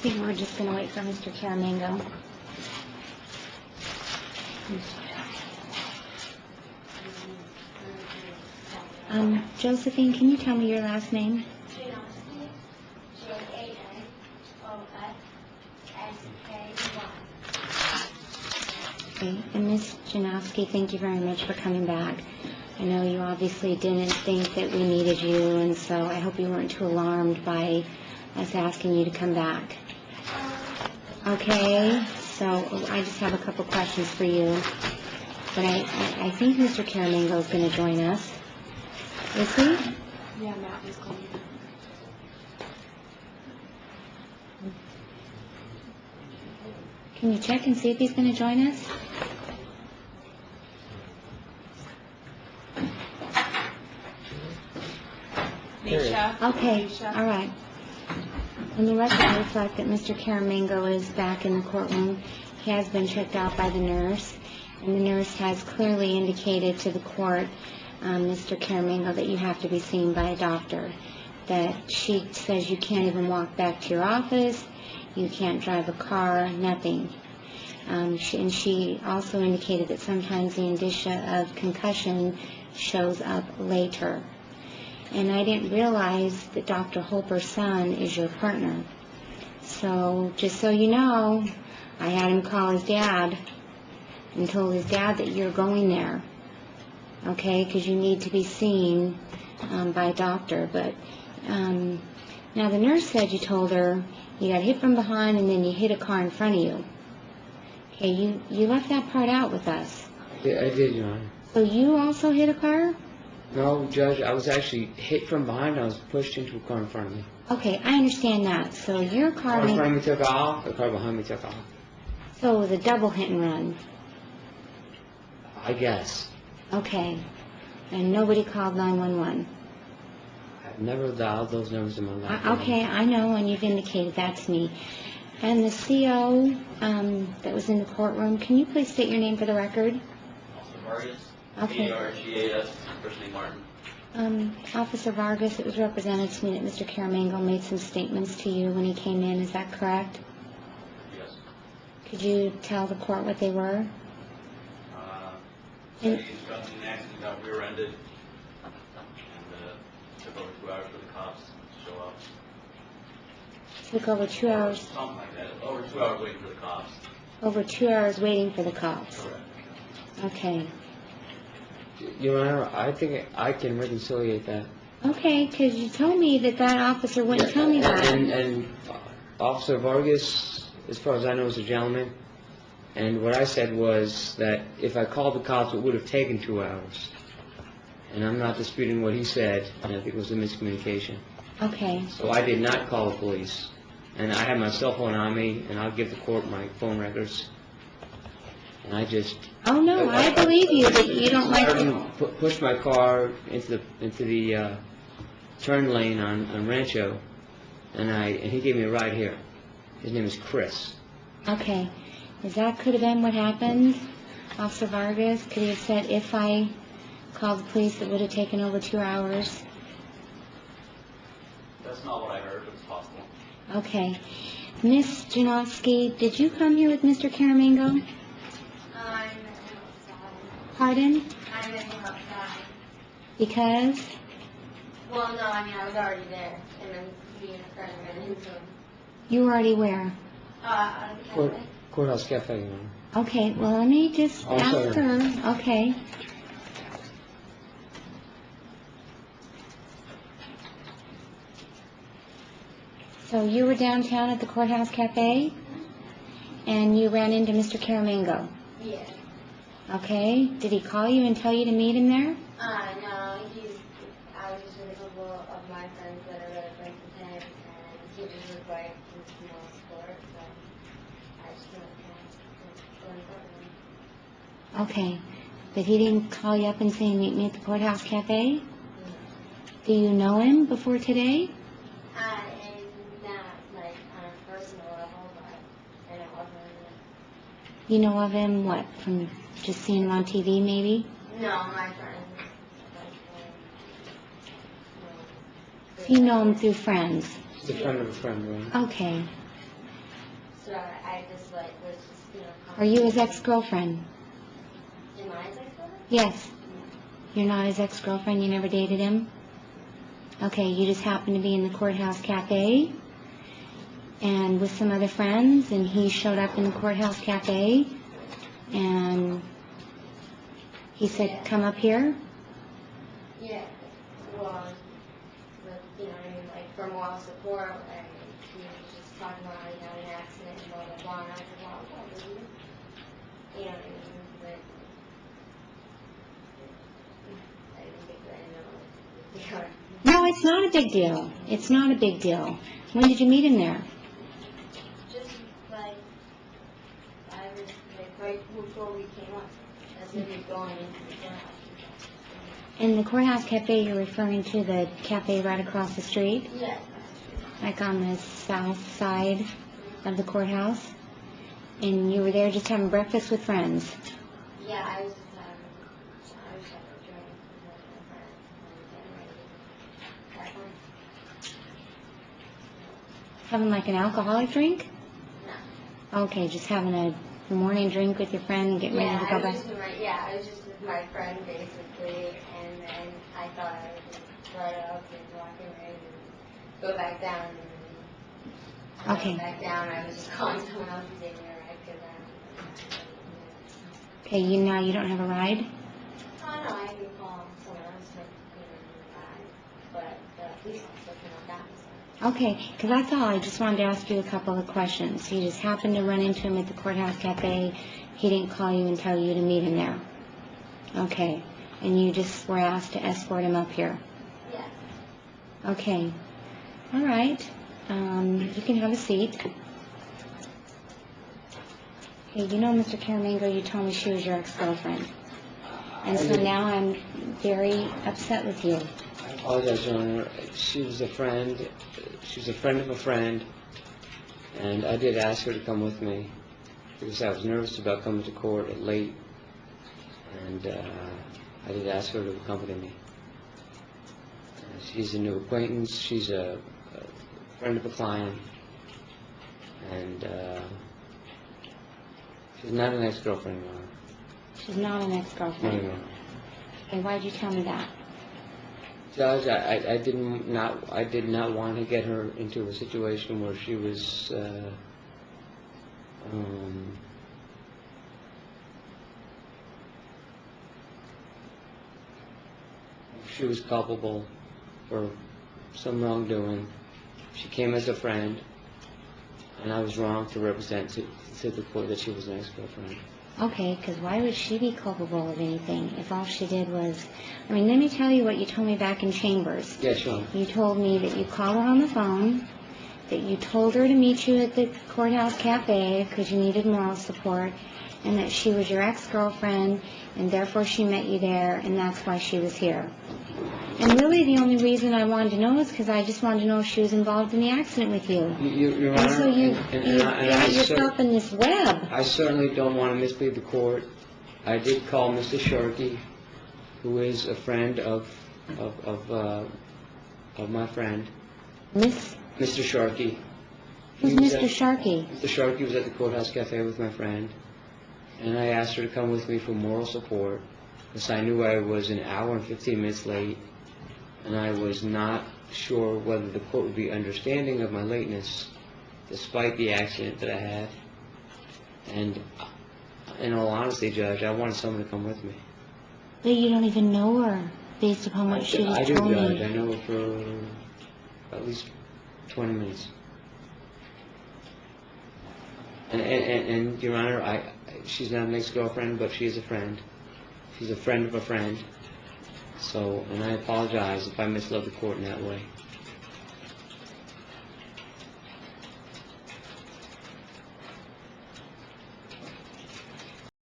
think we're just going to wait for Mr. Caramango. Josephine, can you tell me your last name? Okay, and Ms. Janowski, thank you very much for coming back. I know you obviously didn't think that we needed you, and so I hope you weren't too alarmed by us asking you to come back. Okay, so I just have a couple questions for you. But I think Mr. Caramango is going to join us. Is he? Yeah, Matt is going to. Can you check and see if he's going to join us? Nisha. Okay, Nisha. all right. And the record reflects that Mr. Caramango is back in the courtroom. He has been checked out by the nurse, and the nurse has clearly indicated to the court, Mr. Caramango, that you have to be seen by a doctor. That she says you can't even walk back to your office, you can't drive a car, nothing. And she also indicated that sometimes the indicia of concussion shows up later. And I didn't realize that Dr. Holper's son is your partner. So, just so you know, I had him call his dad and told his dad that you're going there, okay, because you need to be seen by a doctor. But now the nurse said you told her you got hit from behind and then you hit a car in front of you. Okay, you left that part out with us. Yeah, I did, Your Honor. So you also hit a car? No, Judge, I was actually hit from behind. I was pushed into a car in front of me. Okay, I understand that. So your The car... car in front of me took off, the car behind me took off. So it was a double hit and run. I guess. Okay. And nobody called 911. I've never dialed those numbers in my life. Okay, I know, and you've indicated that to me. And the CO that was in the courtroom, can you please state your name for the record? Officer Vargas. Okay. Vargas, first name Martin. Officer Vargas, it was represented to me that Mr. Caramango made some statements to you when he came in. Is that correct? Yes. Could you tell the court what they were? Said he got in an accident, got rear-ended, and took over 2 hours for the cops to show up. Took over 2 hours. Something like that. Over 2 hours waiting for the cops. Over 2 hours waiting for the cops. Correct. Okay. Your Honor, I think I can reconciliate that. Okay, because you told me that officer wouldn't tell me that. And Officer Vargas, as far as I know, is a gentleman. And what I said was that if I called the cops, it would have taken 2 hours. And I'm not disputing what he said, and I think it was a miscommunication. Okay. So I did not call the police. And I have my cell phone on me, and I'll give the court my phone records. And I just... Oh, no, I believe you, but you don't like to... pushed my car into the turn lane on Rancho, and he gave me a ride here. His name is Chris. Okay. That could have been what happened, Officer Vargas? Could he have said, if I called the police, it would have taken over 2 hours? That's not what I heard, but it's possible. Okay. Miss Janowski, did you come here with Mr. Caramango? I met him outside. Pardon? I met him outside. Because? Well, no, I mean, I was already there, and then me and a friend ran into him. You were already where? Out of the cafe. Courthouse Cafe, Your Honor. Okay, well, let me just Oh, ask sorry. her. Okay. So you were downtown at the Courthouse Cafe, and you ran into Mr. Caramango. Yeah. Okay. Did he call you and tell you to meet him there? No, I was just with a couple of my friends that are really friends with him, and he was his wife in small sport, so I just went to go in front of him. Okay. But he didn't call you up and say, meet me at the Courthouse Cafe? Do you know him before today? And not, like, on a personal level, but I don't love him. You know of him, what, from just seeing him on TV, maybe? No, my friends. You know him through friends? He's a friend of a friend, Your Honor. Okay. So I just like was just, you know. Are you his ex-girlfriend? Am I his ex-girlfriend? Yes. You're not his ex-girlfriend? You never dated him? Okay, you just happened to be in the courthouse cafe and with some other friends, and he showed up in the courthouse cafe, and he said, come up here? Yeah. Well, but, you know what I mean, like, for moral support, and he was just talking about how he had an accident and blah, blah, blah, and I was like, well, I'll believe it. You know what I mean? But I didn't think that I know. No, it's not a big deal. It's not a big deal. When did you meet him there? Just like, I was like right before we came up, as we were going into the courthouse. In the courthouse cafe, you're referring to the cafe right across the street? Yeah. Like on the south side of the courthouse? And you were there just having breakfast with friends? Yeah, I was just having a drink with my friends and getting ready to have fun. Having like an alcoholic drink? No. Okay, just having a morning drink with your friend and getting ready to go I back? was just with my friend basically, and then I thought I would just ride up and walk in and go back down. And when I Okay. went back down, I was just calling someone else to take me a ride because Okay, now you don't have a ride? oh no, I can call someone else to give me a ride, but the police officer cannot got me. So. Okay, because that's all. I just wanted to ask you a couple of questions. You just happened to run into him at the courthouse cafe. He didn't call you and tell you to meet him there. Okay, and you just were asked to escort him up here. Yeah. Okay, all right. You can have a seat. Okay, you know, Mr. Caramango, you told me she was your ex-girlfriend. And so now I'm very upset with you. I apologize, Your Honor. She was a friend. She was a friend of a friend, and I did ask her to come with me because I was nervous about coming to court at late, and I did ask her to accompany me. She's a new acquaintance. She's a friend of a client, and she's not an ex-girlfriend, Your Honor. She's not an No, ex-girlfriend. Your Honor. And why did you tell me that? Judge, I did not want to get her into a situation where she was she was culpable for some wrongdoing. She came as a friend, and I was wrong to represent to the court that she was an ex-girlfriend. Okay, because why would she be culpable of anything if all she did was... I mean, let me tell you what you told me back in chambers. Yes, sure. You told me that you called her on the phone, that you told her to meet you at the courthouse cafe because you needed moral support, and that she was your ex-girlfriend, and therefore she met you there, and that's why she was here. And really the only reason I wanted to know is because I just wanted to know if she was involved in the accident with you. Your And Honor, so you I got yourself in this web. I certainly don't want to mislead the court. I did call Mr. Sharkey, who is a friend of my friend, Mr. Sharkey. Who's Mr. Sharkey? Mr. Sharkey was at the courthouse cafe with my friend, and I asked her to come with me for moral support because I knew I was an hour and 15 minutes late, and I was not sure whether the court would be understanding of my lateness despite the accident that I had. And in all honesty, Judge, I wanted someone to come with me. But you don't even know her based upon what she I just do, told Judge. me. I know her for at least 20 minutes. And Your Honor, she's not an ex-girlfriend, but she is a friend. She's a friend of a friend. So, and I apologize if I misled the court in that way.